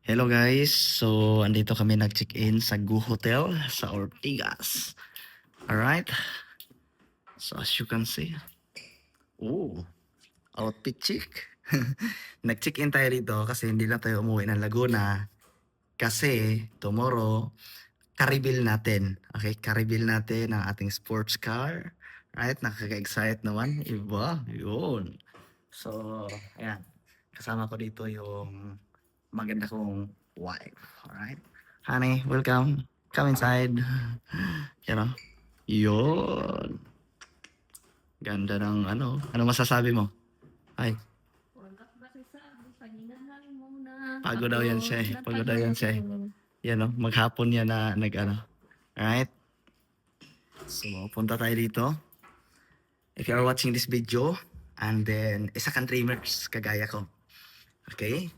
Hello guys, so andito kami nag-check-in sa Gu Hotel sa Ortigas. Alright, so as you can see, oh, outfit chic. Nag-check-in tayo dito kasi hindi na tayo umuwi ng Laguna kasi tomorrow, ka-reveal natin. Okay, ka-reveal natin ang ating sports car. Right, nakaka-excite naman. Iba, yun. So, ayan. Kasama ko dito yung maganda kong wife. Alright? Honey, welcome. Come inside. You know? Yun. Ganda ng ano. Ano masasabi mo? Ay, Wala masasabi, pahingahan muna pagod daw yan ako siya eh. na Pagod daw yan siya eh. tagal. Yan no? Maghapon yan na nag-ano. Alright? So, punta tayo dito. If you are watching this video, and then, isa kang dreamers, kagaya ko. Okay?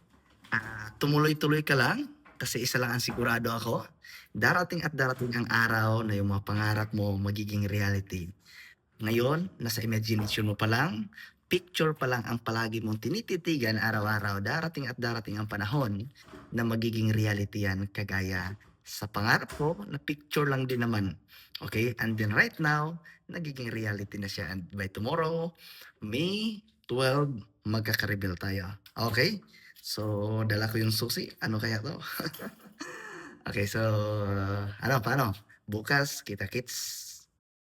Tumuloy-tuloy ka lang kasi isa lang ang sigurado ako. Darating at darating ang araw na yung mga pangarap mo magiging reality. Ngayon, nasa imagination mo pa lang, picture pa lang ang palagi mong tinititigan araw-araw. Darating at darating ang panahon na magiging reality yan kagaya sa pangarap ko na picture lang din naman. Okay? And then right now, nagiging reality na siya. And by tomorrow, May 12, magkaka-reveal tayo. Okay? So, dala ko yung susi. Ano kaya to? Okay, so, ano, paano? Bukas, kita-kits